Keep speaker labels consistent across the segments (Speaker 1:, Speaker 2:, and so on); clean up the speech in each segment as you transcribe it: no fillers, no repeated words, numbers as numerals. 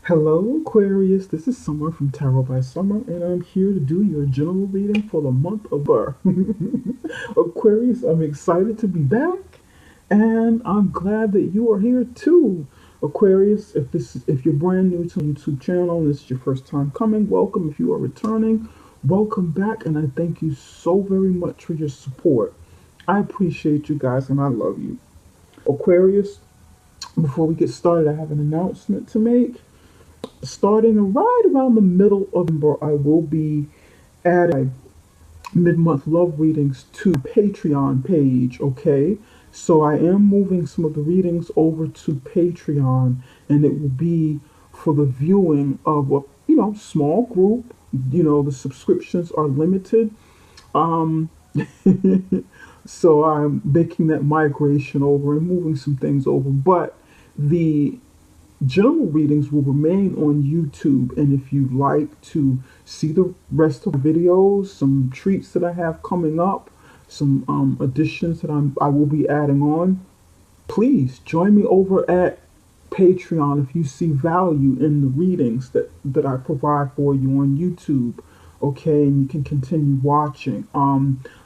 Speaker 1: Hello, Aquarius. This is Summer from Tarot by Summer, and I'm here to do your general reading for the month of Ber. Aquarius, I'm excited to be back, and I'm glad that you are here too. Aquarius, if you're brand new to the YouTube channel and this is your first time coming, welcome. If you are returning, welcome back, and I thank you so very much for your support. I appreciate you guys, and I love you. Aquarius, before we get started, I have an announcement to make. Starting right around the middle of November, I will be adding mid-month love readings to the Patreon page, okay? So I am moving some of the readings over to Patreon, and it will be for the viewing of a, small group. The subscriptions are limited. Um, so I'm making that migration over and moving some things over, but the general readings will remain on YouTube, and if you'd like to see the rest of the videos, some treats that I have coming up, some additions that I will be adding on, please join me over at Patreon if you see value in the readings that I provide for you on YouTube. Okay, and you can continue watching.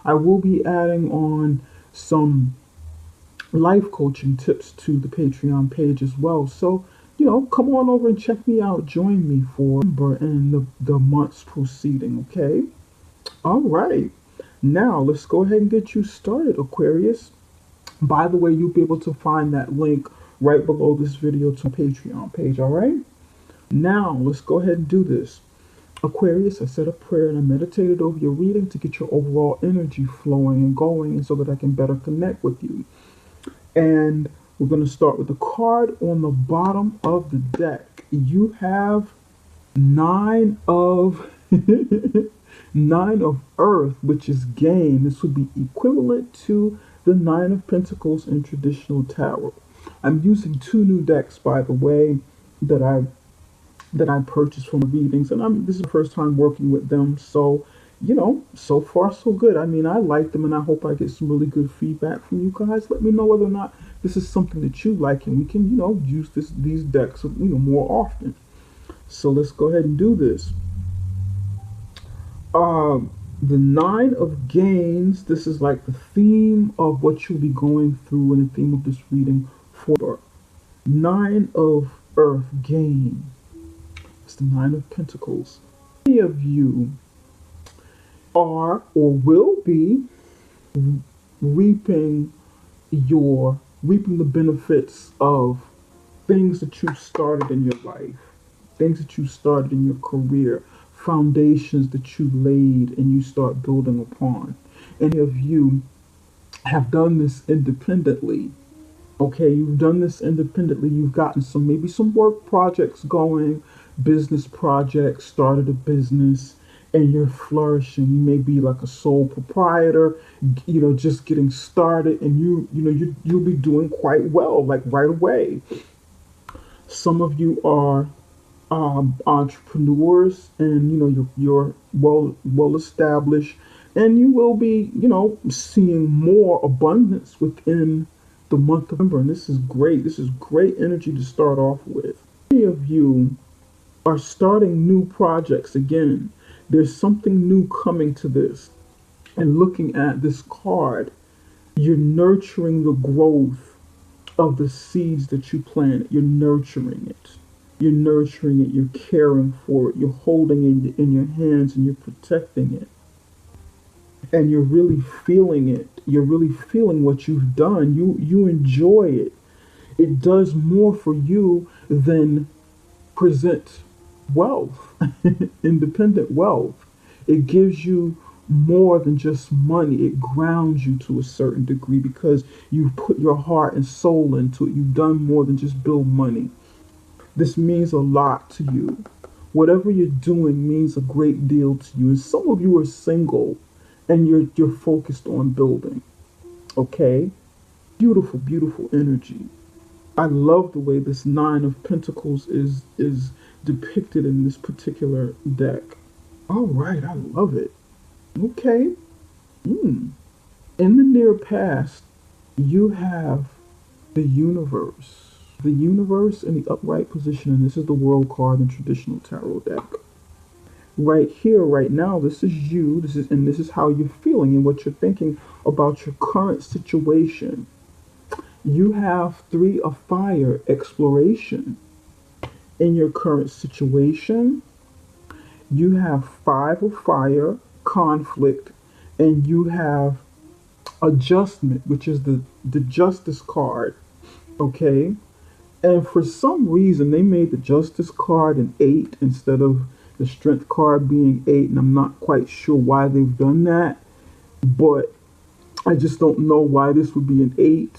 Speaker 1: I will be adding on some life coaching tips to the Patreon page as well. So, come on over and check me out. Join me for November and the months proceeding, okay? All right. Now, let's go ahead and get you started, Aquarius. By the way, you'll be able to find that link right below this video to Patreon page, all right? Now, let's go ahead and do this. Aquarius, I said a prayer and I meditated over your reading to get your overall energy flowing and going and so that I can better connect with you. And we're going to start with the card on the bottom of the deck. You have nine of nine of earth, which is gain. This would be equivalent to the nine of pentacles in traditional tarot. I'm using two new decks, by the way, that I purchased from the readings, and this is the first time working with them. So, so far so good. I mean, I like them, and I hope I get some really good feedback from you guys. Let me know whether or not this is something that you like, and we can, use these decks, more often. So let's go ahead and do this. The nine of gains. This is like the theme of what you'll be going through, and the theme of this reading for nine of earth gain. It's the nine of pentacles. Many of you are or will be reaping the benefits of things that you started in your life, things that you started in your career, foundations that you laid and you start building upon. Any of you have done this independently. Okay, you've done this independently. You've gotten maybe some work projects going, business projects, started a business, and you're flourishing. You may be like a sole proprietor, just getting started, and you'll be doing quite well, like right away. Some of you are entrepreneurs, and you're well established, and you will be seeing more abundance within the month of November, and this is great. This is great energy to start off with. Many of you are starting new projects again. There's something new coming to this. And looking at this card, you're nurturing the growth of the seeds that you planted. You're nurturing it. You're nurturing it. You're caring for it. You're holding it in your hands and you're protecting it. And you're really feeling it. You're really feeling what you've done. You enjoy it. It does more for you than present wealth, independent wealth. It gives you more than just money. It grounds you to a certain degree because you've put your heart and soul into it. You've done more than just build money. This means a lot to you. Whatever you're doing means a great deal to you. And some of you are single and you're focused on building. Okay? Beautiful, beautiful energy. I love the way this nine of pentacles is depicted in this particular deck. All right, I love it. Okay. In the near past, you have the universe the universe in the upright position, and this is the world card in traditional tarot deck. Right here, right now, this is you, this is how you're feeling and what you're thinking about your current situation. You have 3 of fire, exploration. In your current situation, you have 5 of fire, conflict, and you have adjustment, which is the justice card. Okay? And for some reason, they made the justice card an 8 instead of the strength card being 8, and I'm not quite sure why they've done that, but I just don't know why this would be an 8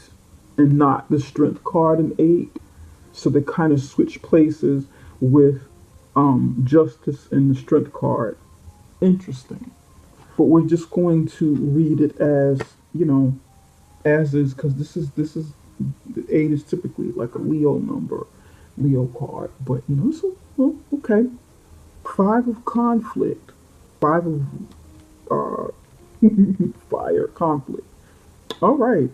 Speaker 1: and not the strength card an 8. So they kind of switch places with justice and the strength card. Interesting. But we're just going to read it as, as is, because this is the 8 is typically like a Leo number, Leo card. But so well, okay. 5 of conflict, 5 of uh, fire, conflict. All right.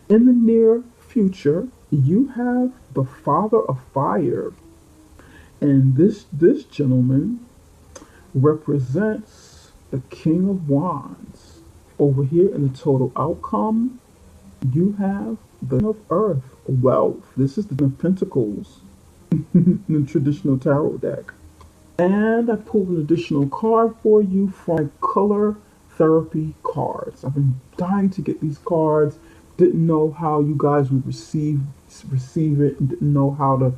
Speaker 1: In the near future, you have the Father of Fire, and this gentleman represents the King of Wands. Over here in the total outcome, you have the King of Earth, wealth. This is the King of Pentacles in the traditional tarot deck. And I pulled an additional card for you from color therapy cards. I've been dying to get these cards. Didn't know how you guys would receive it. Didn't know how to,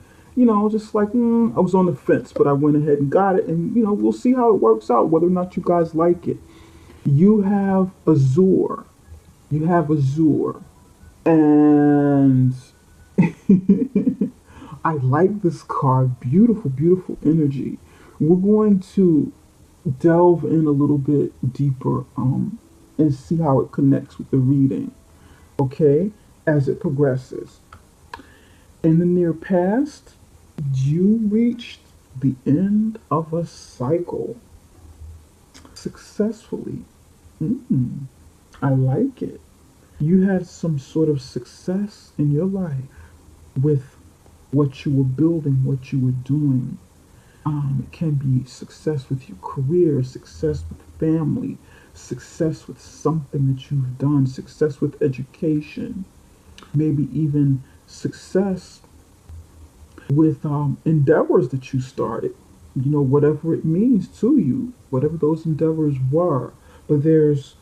Speaker 1: just like I was on the fence, but I went ahead and got it. And we'll see how it works out, whether or not you guys like it. You have Azure. You have Azure, and I like this card. Beautiful, beautiful energy. We're going to delve in a little bit deeper and see how it connects with the reading, okay, as it progresses. In the near past, you reached the end of a cycle successfully. I like it. You had some sort of success in your life with what you were building, what you were doing. It can be success with your career, success with family, success with something that you've done, success with education, maybe even success with endeavors that you started, whatever it means to you, whatever those endeavors were. But there's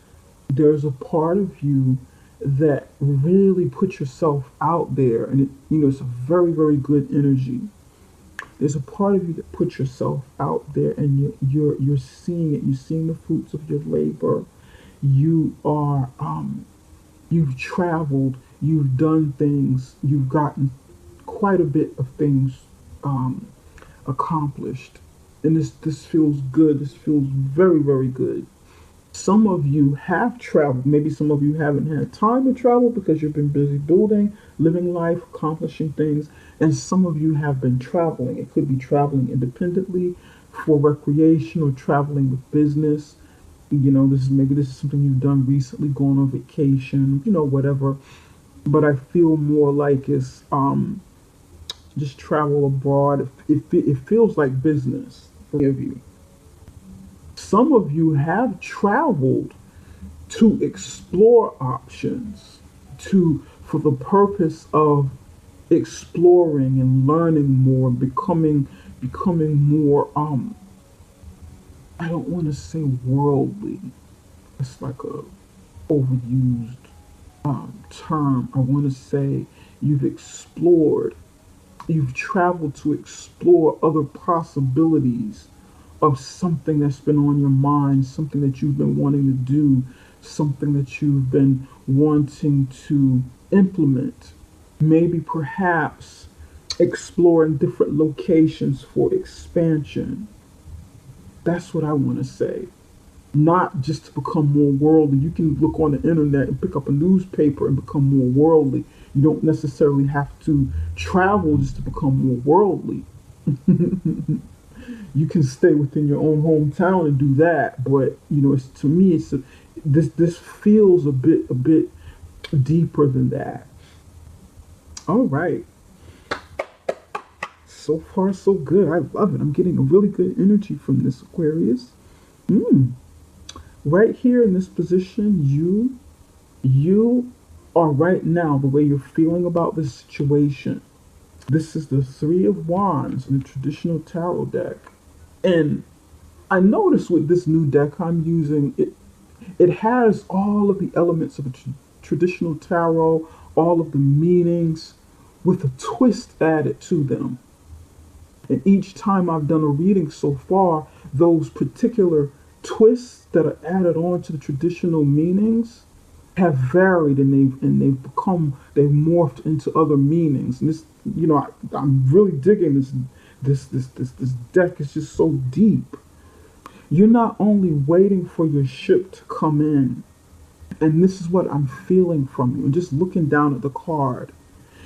Speaker 1: a part of you that really put yourself out there, and it's a very, very good energy. There's a part of you that puts yourself out there, and you're seeing it. You're seeing the fruits of your labor. You are you've traveled. You've done things. You've gotten quite a bit of things accomplished, and this feels good. This feels very, very good. Some of you have traveled. Maybe some of you haven't had time to travel because you've been busy building, living life, accomplishing things. And some of you have been traveling. It could be traveling independently for recreation or traveling with business. This is something you've done recently, going on vacation, whatever. But I feel more like it's just travel abroad. It feels like business for many of you. Some of you have traveled to explore options, for the purpose of exploring and learning more, becoming more I don't want to say worldly. It's like a overused term. I want to say you've traveled to explore other possibilities of something that's been on your mind, something that you've been wanting to do, something that you've been wanting to implement. Maybe perhaps exploring different locations for expansion. That's what I want to say. Not just to become more worldly. You can look on the internet and pick up a newspaper and become more worldly. You don't necessarily have to travel just to become more worldly. You can stay within your own hometown and do that, but to me, this feels a bit deeper than that. All right. So far, so good. I love it. I'm getting a really good energy from this, Aquarius. Mm. Right here in this position, you are right now the way you're feeling about this situation. This is the Three of Wands in the traditional tarot deck. And I noticed with this new deck I'm using, it has all of the elements of a traditional tarot, all of the meanings, with a twist added to them. And each time I've done a reading so far, those particular twists that are added on to the traditional meanings have varied, and they've morphed into other meanings. And this, I'm really digging this deck is just so deep. You're not only waiting for your ship to come in, and this is what I'm feeling from you, and just looking down at the card.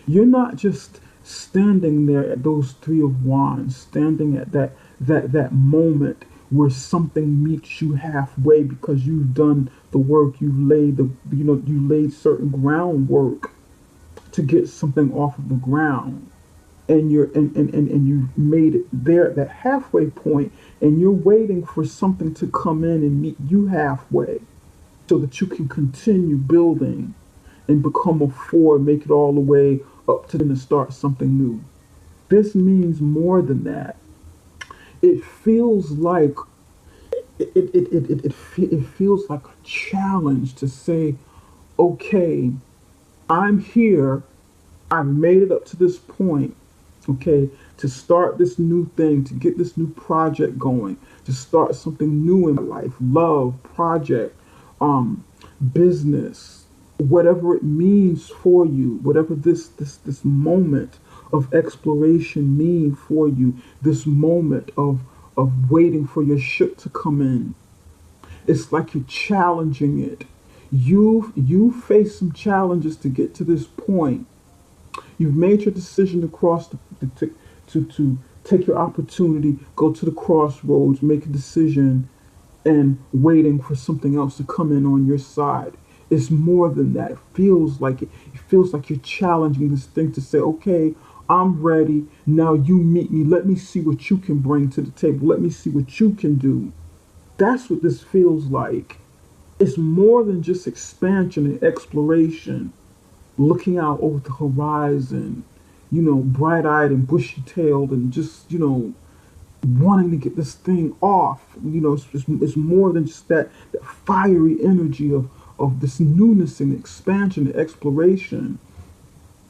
Speaker 1: You're not just standing there at those Three of Wands, standing at that moment where something meets you halfway because you've done the work, you laid certain groundwork to get something off of the ground. And you've made it there at that halfway point, and you're waiting for something to come in and meet you halfway so that you can continue building and become a four, make it all the way up to then to start something new. This means more than that. It feels like it feels like a challenge to say, okay, I'm here. I've made it up to this point, okay, to start this new thing, to get this new project going, to start something new in my life, love, project, business, whatever it means for you, whatever this moment of exploration mean for you, this moment of waiting for your ship to come in. It's like you're challenging it. You face some challenges to get to this point. You've made your decision to cross to take your opportunity, go to the crossroads, make a decision, and waiting for something else to come in on your side. It's more than that. It feels like you're challenging this thing to say, okay, I'm ready. Now you meet me. Let me see what you can bring to the table. Let me see what you can do. That's what this feels like. It's more than just expansion and exploration, looking out over the horizon, bright-eyed and bushy-tailed, and just, wanting to get this thing off. It's more than just that fiery energy of this newness and expansion and exploration.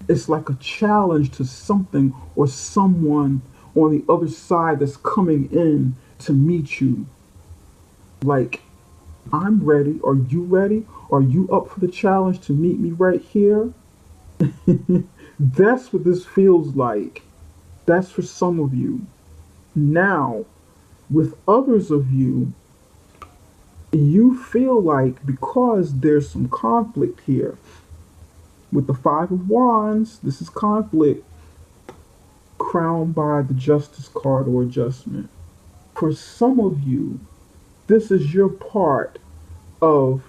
Speaker 1: It's like a challenge to something or someone on the other side that's coming in to meet you. Like, I'm ready. Are you ready? Are you up for the challenge to meet me right here? That's what this feels like. That's for some of you. Now, with others of you, you feel like because there's some conflict here, with the Five of Wands, this is conflict crowned by the Justice card or adjustment. For some of you, this is your part of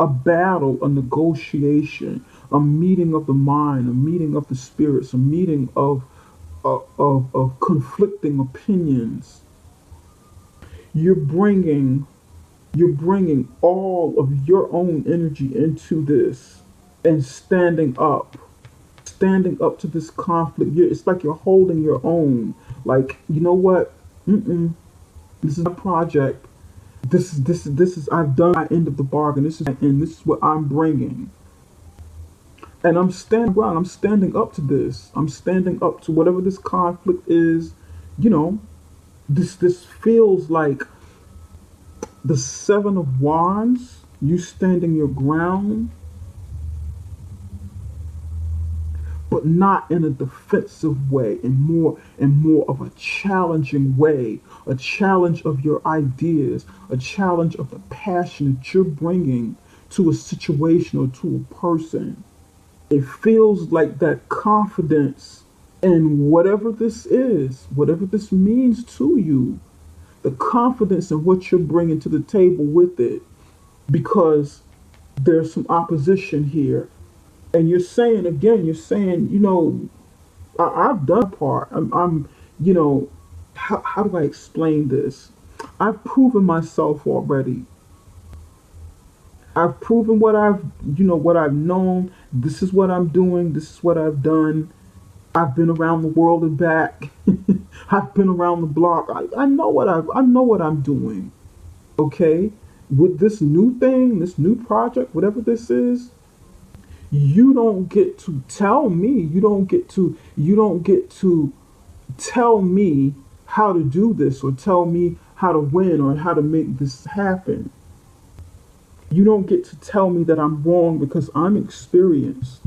Speaker 1: a battle, a negotiation, a meeting of the mind, a meeting of the spirits, a meeting of conflicting opinions. You're bringing all of your own energy into this and standing up to this conflict. It's like you're holding your own. Like, you know what? This is a project. This is I've done my end of the bargain. This is what I'm bringing. And I'm standing ground. I'm standing up to this. I'm standing up to whatever this conflict is. This feels like the Seven of Wands. You standing your ground, but not in a defensive way, and more of a challenging way, a challenge of your ideas, a challenge of the passion that you're bringing to a situation or to a person. It feels like that confidence in whatever this is, whatever this means to you, the confidence in what you're bringing to the table with it, because there's some opposition here. And you're saying, I've done part. you know, how do I explain this? I've proven myself already. I've proven what I've known. This is what I'm doing. This is what I've done. I've been around the world and back. I've been around the block. I know what I'm doing. Okay? With this new thing, this new project, whatever this is, you don't get to tell me. You don't get to tell me how to do this or tell me how to win or how to make this happen. You don't get to tell me that I'm wrong because I'm experienced.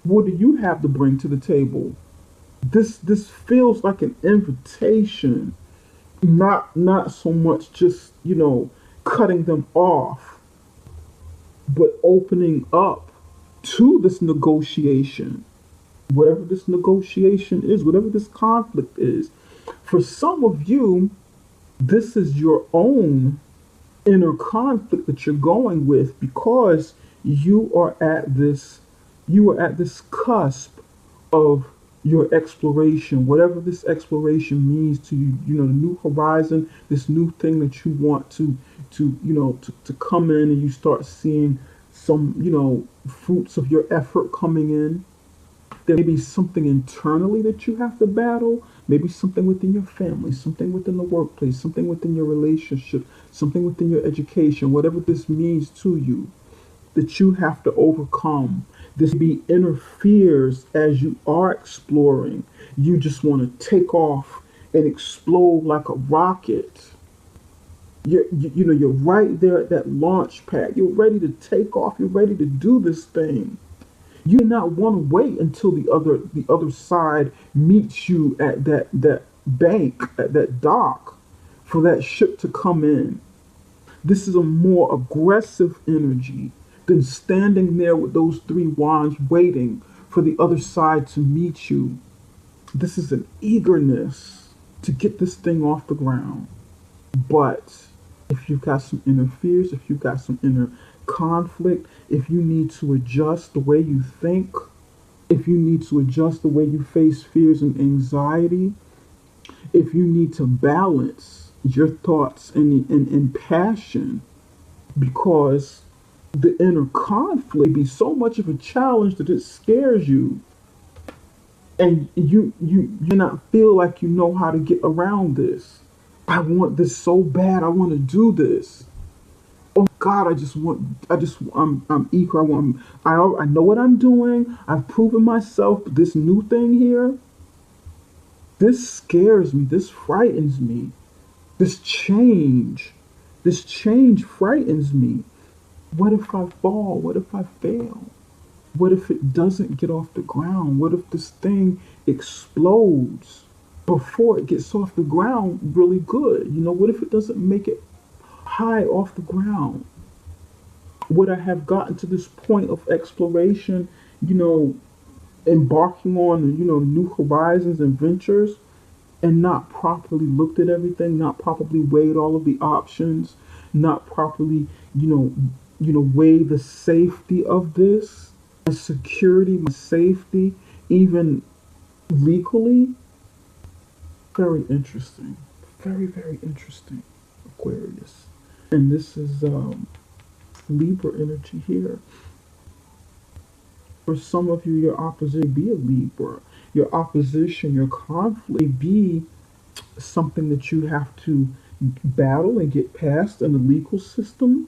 Speaker 1: What do you have to bring to the table? This feels like an invitation, not so much just, cutting them off, but opening up to this negotiation. Whatever this negotiation is, whatever this conflict is. For some of you, this is your own inner conflict that you're going with because you are at this cusp of your exploration, whatever this exploration means to you, the new horizon, this new thing that you want to come in, and you start seeing some, fruits of your effort coming in. There may be something internally that you have to battle, maybe something within your family, something within the workplace, something within your relationship, something within your education, whatever this means to you, that you have to overcome. This be interferes as you are exploring. You just want to take off and explode like a rocket. You're right there at that launch pad. You're ready to take off. You're ready to do this thing. You do not want to wait until the other side meets you at that bank, at that dock, for that ship to come in. This is a more aggressive energy than standing there with those three wands waiting for the other side to meet you. This is an eagerness to get this thing off the ground. But if you've got some inner fears, if you've got some inner conflict, if you need to adjust the way you think, if you need to adjust the way you face fears and anxiety, if you need to balance your thoughts and passion, because the inner conflict be so much of a challenge that it scares you, and you not feel like you know how to get around this. I want this so bad. I want to do this. Oh God, I'm eager. I know what I'm doing. I've proven myself. But this new thing here, this scares me. This frightens me. This change, this change frightens me. What if I fall? What if I fail? What if it doesn't get off the ground? What if this thing explodes before it gets off the ground really good? What if it doesn't make it high off the ground? Would I have gotten to this point of exploration, you know, embarking on, new horizons and ventures, and not properly looked at everything, not properly weighed all of the options, not properly, weigh the safety of this, my security, my safety, even legally? Very interesting. Very, very interesting, Aquarius. And this is Libra energy here. For some of you, your opposition may be a Libra. Your opposition, your conflict may be something that you have to battle and get past in the legal system.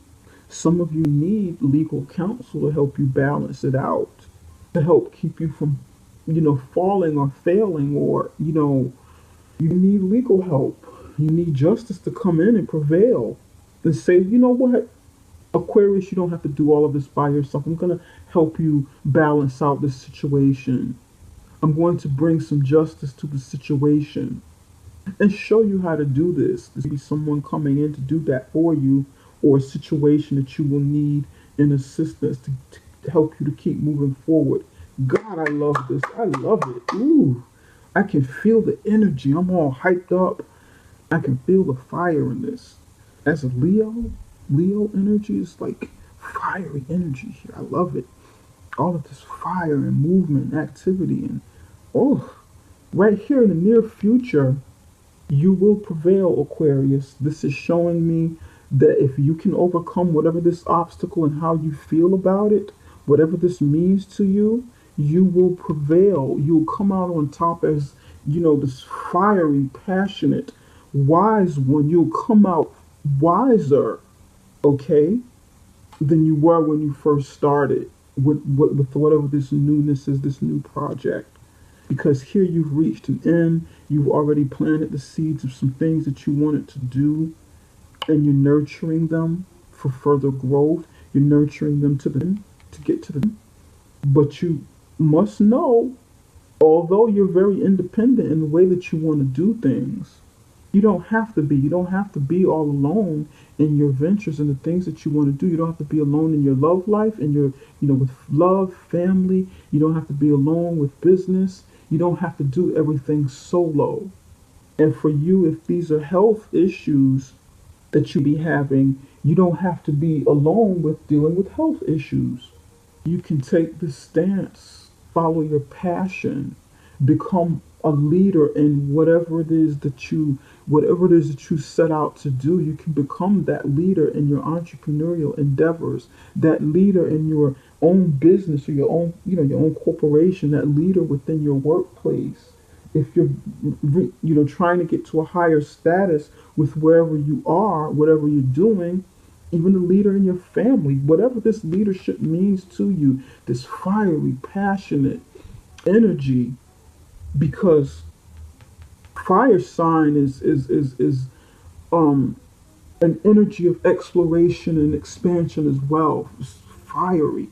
Speaker 1: Some of you need legal counsel to help you balance it out, to help keep you from, falling or failing, or, you need legal help. You need justice to come in and prevail and say, you know what, Aquarius, you don't have to do all of this by yourself. I'm going to help you balance out this situation. I'm going to bring some justice to the situation and show you how to do this. There's be someone coming in to do that for you, or a situation that you will need in assistance to help you to keep moving forward. God, I love this. I love it. Ooh, I can feel the energy. I'm all hyped up. I can feel the fire in this. As a Leo energy is like fiery energy here. I love it. All of this fire and movement and activity, and oh, Right here in the near future, you will prevail, Aquarius. This is showing me that if you can overcome whatever this obstacle and how you feel about it, whatever this means to you, you will prevail. You'll come out on top as, this fiery, passionate, wise one. You'll come out wiser, okay, than you were when you first started with whatever this newness is, this new project. Because here you've reached an end, you've already planted the seeds of some things that you wanted to do, and you're nurturing them for further growth. You're nurturing them to get to the. But you must know, although you're very independent in the way that you want to do things, you don't have to be. You don't have to be all alone in your ventures and the things that you want to do. You don't have to be alone in your love life and with love, family. You don't have to be alone with business. You don't have to do everything solo. And for you, if these are health issues that you be having, you don't have to be alone with dealing with health issues. You can take this stance, follow your passion, become a leader in whatever it is that you set out to do. You can become that leader in your entrepreneurial endeavors, that leader in your own business or your own corporation, that leader within your workplace. If you're trying to get to a higher status with wherever you are, whatever you're doing, even the leader in your family, whatever this leadership means to you, this fiery, passionate energy, because fire sign is an energy of exploration and expansion as well. It's fiery.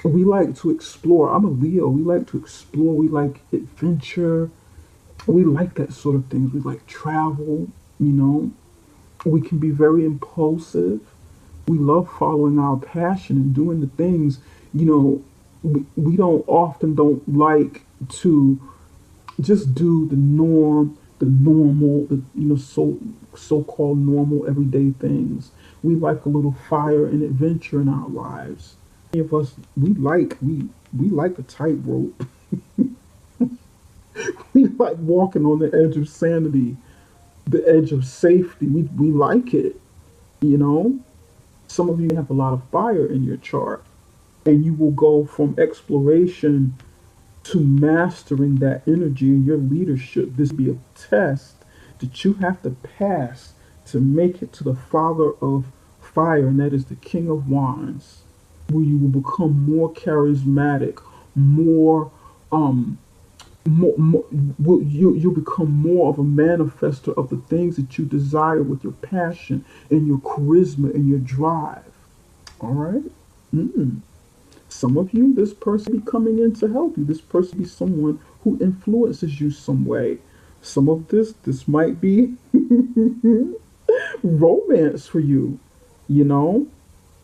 Speaker 1: We like to explore. I'm a Leo. We like to explore. We like adventure. We like that sort of things. We like travel, you know. We can be very impulsive. We love following our passion and doing the things, we don't like to just do the norm, the normal, so-called normal everyday things. We like a little fire and adventure in our lives. Many of us, we like a tightrope. We like walking on the edge of sanity, the edge of safety. We like it, you know. Some of you have a lot of fire in your chart, and you will go from exploration to mastering that energy in your leadership. This will be a test that you have to pass to make it to the Father of Fire, and that is the King of Wands, where you will become more charismatic, more more, you'll become more of a manifester of the things that you desire with your passion and your charisma and your drive. All right? Mm. Some of you, this person be coming in to help you. This person be someone who influences you some way. Some of this might be romance for you, you know?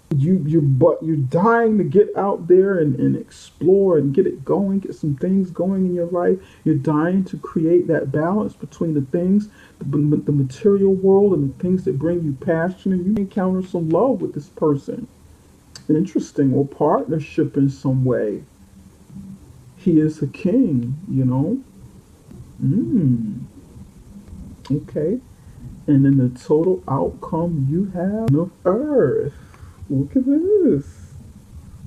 Speaker 1: But you're dying to get out there and explore and get it going, get some things going in your life. You're dying to create that balance between the things, the material world and the things that bring you passion, and you may encounter some love with this person. Interesting, or partnership in some way. He is a king, you know. Mm, okay. And in the total outcome, you have the earth. Look at this.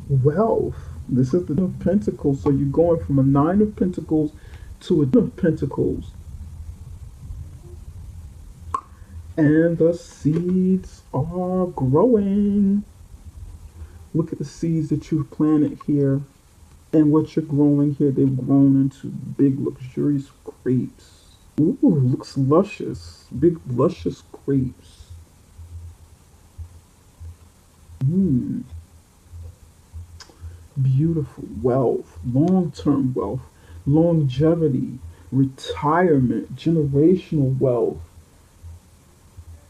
Speaker 1: Wealth. This is the Nine of Pentacles. So you're going from a Nine of Pentacles to a Ten of Pentacles. And the seeds are growing. Look at the seeds that you've planted here. And what you're growing here, they've grown into big, luxurious grapes. Ooh, looks luscious. Big, luscious grapes. Hmm. Beautiful wealth, long-term wealth, longevity, retirement, generational wealth,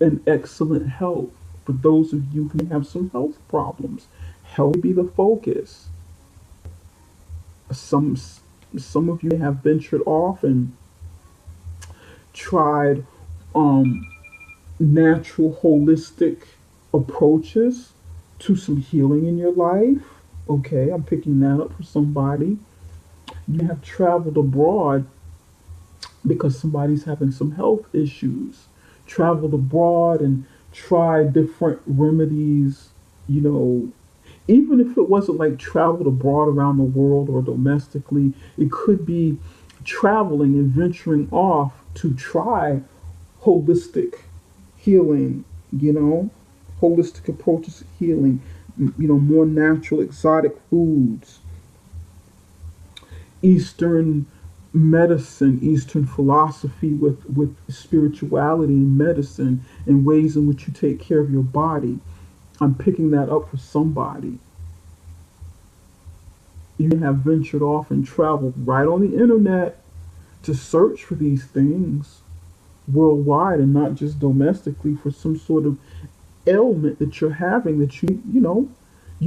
Speaker 1: and excellent health. For those of you who have some health problems, health will be the focus. Some some of you have ventured off and tried um, natural, holistic approaches to some healing in your life. Okay, I'm picking that up for somebody. You have traveled abroad because somebody's having some health issues. Traveled abroad and tried different remedies, you know, even if it wasn't like traveled abroad around the world or domestically, it could be traveling and venturing off to try holistic healing, you know, holistic approaches to healing, more natural, exotic foods, Eastern medicine, Eastern philosophy with spirituality and medicine and ways in which you take care of your body. I'm picking that up for somebody. You have ventured off and traveled right on the internet to search for these things worldwide and not just domestically for some sort of ailment that you're having that you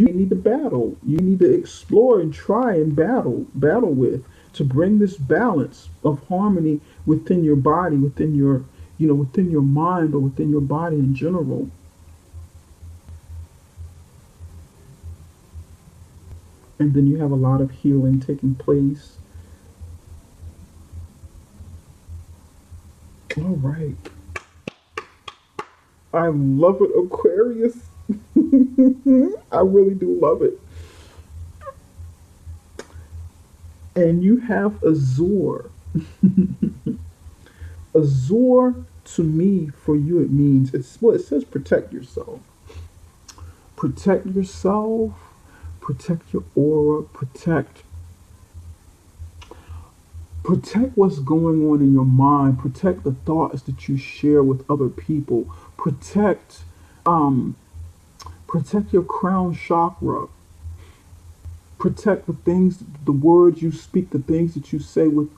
Speaker 1: need to battle. You need to explore and try and battle with to bring this balance of harmony within your body, within your mind or within your body in general. And then you have a lot of healing taking place. All right. I love it, Aquarius. I really do love it. And you have Azure. Azure, to me, for you, it means it says protect yourself. Protect yourself, protect your aura, protect what's going on in your mind, protect the thoughts that you share with other people, um protect your crown chakra, protect the words you speak, the things that you say with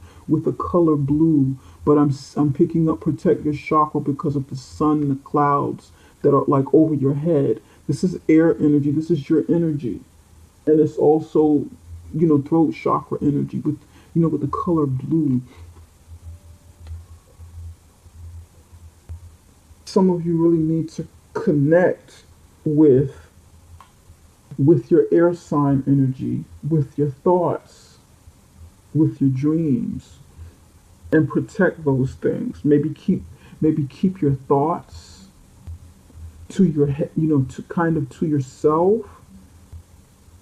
Speaker 1: the color blue. But I'm picking up protect your chakra because of the sun and the clouds that are like over your head. This is air energy. This is your energy, and it's also throat chakra energy with the color blue. Some of you really need to connect with your air sign energy, with your thoughts, with your dreams, and protect those things. Maybe keep your thoughts to your head, to kind of to yourself,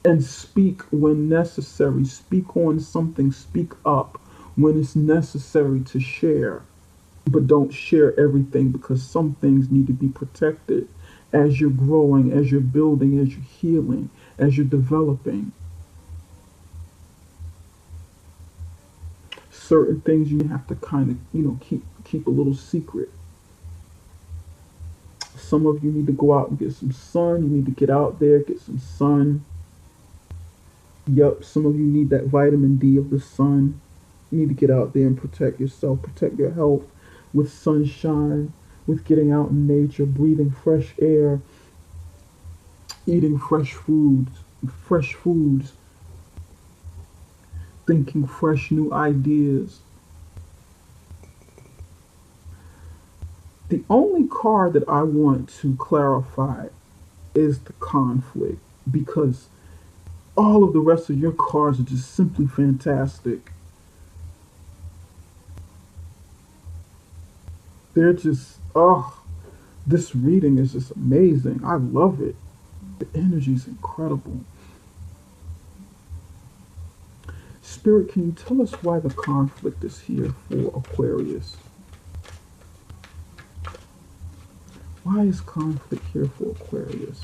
Speaker 1: and speak when necessary. Speak on something, speak up when it's necessary to share. But don't share everything because some things need to be protected as you're growing, as you're building, as you're healing, as you're developing. Certain things you have to kind of, keep a little secret. Some of you need to go out and get some sun. You need to get out there, get some sun. Yep, some of you need that vitamin D of the sun. You need to get out there and protect yourself, protect your health with sunshine, with getting out in nature, breathing fresh air, eating fresh foods, thinking fresh new ideas. The only card that I want to clarify is the conflict because all of the rest of your cards are just simply fantastic. They're just, this reading is just amazing. I love it. The energy is incredible. Spirit, can you tell us why the conflict is here for Aquarius? Why is conflict here for Aquarius?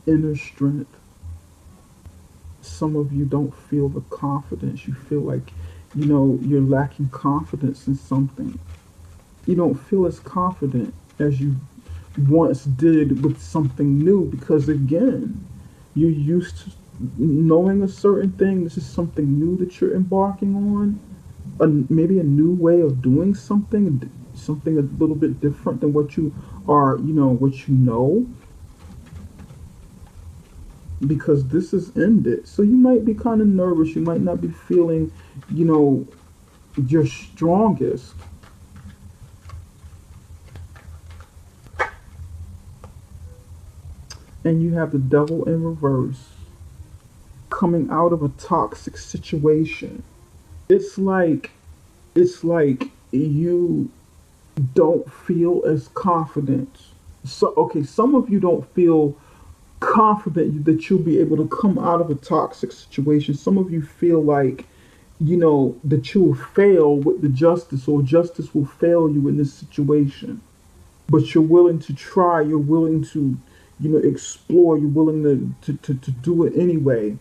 Speaker 1: Inner strength. Some of you don't feel the confidence. You feel like, you're lacking confidence in something. You don't feel as confident as you once did with something new because, again, you're used to knowing a certain thing. This is something new that you're embarking on. Maybe a new way of doing something a little bit different than what you are, what you know, because this is ended. So you might be kind of nervous. You might not be feeling, your strongest. and you have the devil in reverse coming out of a toxic situation. It's like you don't feel as confident. So okay, some of you don't feel confident that you'll be able to come out of a toxic situation. Some of you feel like, that you will fail with the justice, or justice will fail you in this situation. But you're willing to try, you're willing to, explore, you're willing to do it anyway,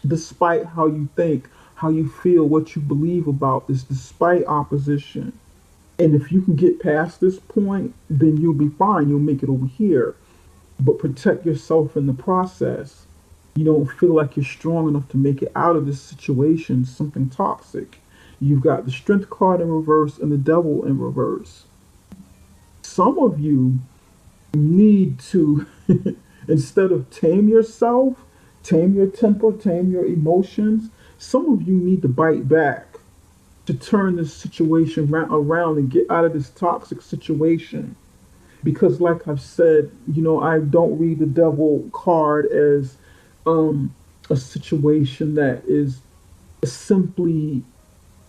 Speaker 1: despite how you think, how you feel, what you believe about this, despite opposition. And if you can get past this point, then you'll be fine. You'll make it over here. But protect yourself in the process. You don't feel like you're strong enough to make it out of this situation, something toxic. You've got the strength card in reverse and the devil in reverse. Some of you need to, instead of tame yourself, tame your temper, tame your emotions, some of you need to bite back to turn this situation around and get out of this toxic situation. Because, like I've said, I don't read the devil card as a situation that is simply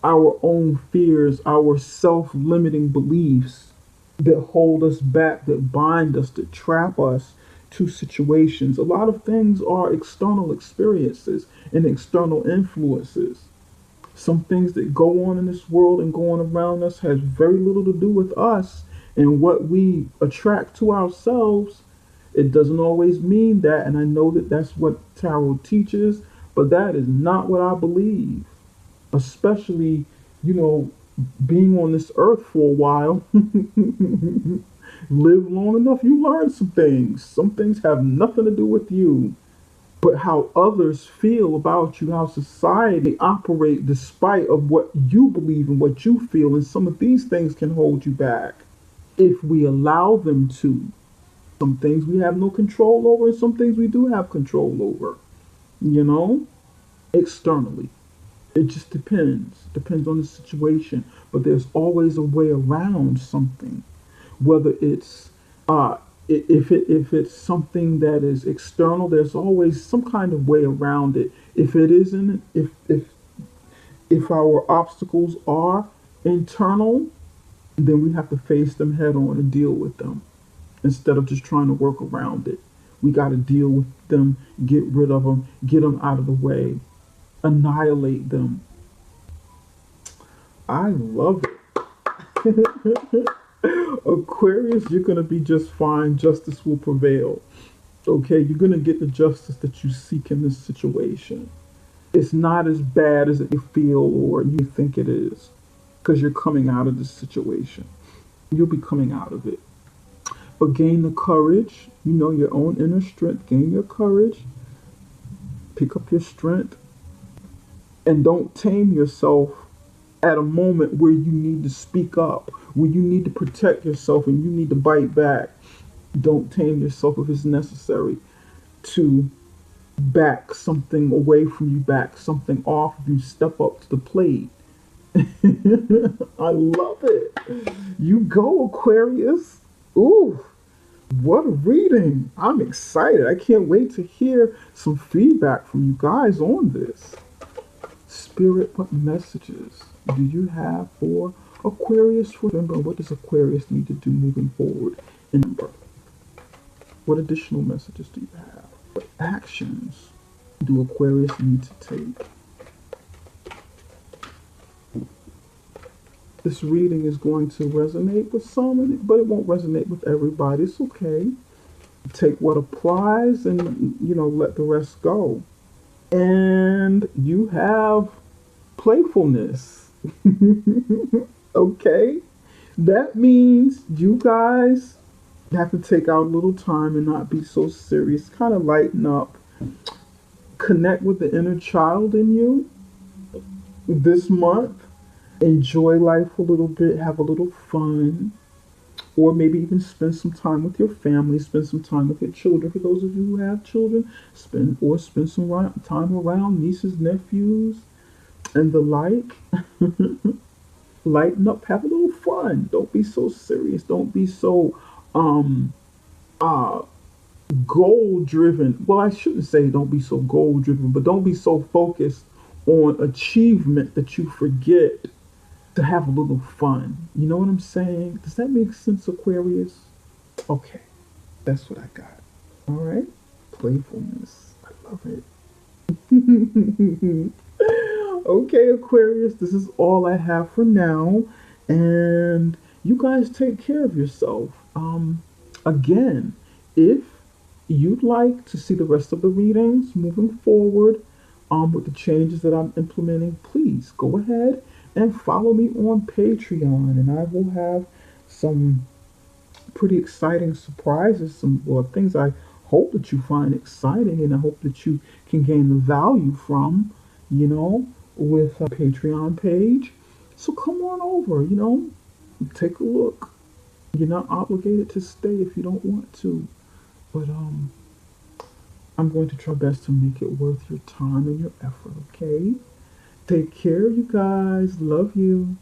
Speaker 1: our own fears, our self limiting beliefs that hold us back, that bind us, that trap us to situations. A lot of things are external experiences and external influences. Some things that go on in this world and go on around us has very little to do with us and what we attract to ourselves. It doesn't always mean that, and I know that that's what tarot teaches, but that is not what I believe. Especially, you know, being on this earth for a while, live long enough, you learn some things. Some things have nothing to do with you, but how others feel about you, how society operate despite of what you believe and what you feel, and some of these things can hold you back if we allow them to. Some things we have no control over, and some things we do have control over, you know, externally. It just depends on the situation, but there's always a way around something, whether it's if it's something that is external, there's always some kind of way around it. If it isn't, if our obstacles are internal, then we have to face them head on and deal with them instead of just trying to work around it. We got to deal with them, get rid of them, get them out of the way, annihilate them. I love it. Aquarius, you're going to be just fine. Justice will prevail. Okay, you're going to get the justice that you seek in this situation. It's not as bad as you feel or you think it is, because you're coming out of this situation. You'll be coming out of it. But gain the courage, your own inner strength. Gain your courage. Pick up your strength. And don't tame yourself at a moment where you need to speak up, where you need to protect yourself and you need to bite back. Don't tame yourself if it's necessary to back something away from you, back something off of you. Step up to the plate. I love it. You go, Aquarius. Ooh, what a reading. I'm excited. I can't wait to hear some feedback from you guys on this. Spirit, what messages do you have for Aquarius? Remember, what does Aquarius need to do moving forward? And remember, what additional messages do you have? What actions do Aquarius need to take? This reading is going to resonate with some, but it won't resonate with everybody. It's okay. Take what applies and, let the rest go. And you have playfulness. Okay? That means you guys have to take out a little time and not be so serious. Kind of lighten up. Connect with the inner child in you this month. Enjoy life a little bit. Have a little fun. Or maybe even spend some time with your family. Spend some time with your children. For those of you who have children, spend some time around nieces, nephews, and the like. Lighten up, have a little fun. Don't be so serious. Don't be so goal driven. Well, I shouldn't say don't be so goal driven, but don't be so focused on achievement that you forget to have a little fun. You know what I'm saying? Does that make sense, Aquarius? Okay, that's what I got. All right, playfulness. I love it. Okay, Aquarius, this is all I have for now. And you guys take care of yourself. Again, if you'd like to see the rest of the readings moving forward, with the changes that I'm implementing, please go ahead and follow me on Patreon, and I will have some pretty exciting surprises, some well, things I hope that you find exciting, and I hope that you can gain the value from, you know, with a Patreon page. So come on over, take a look. You're not obligated to stay if you don't want to, but I'm going to try best to make it worth your time and your effort. Okay, take care, you guys. Love you.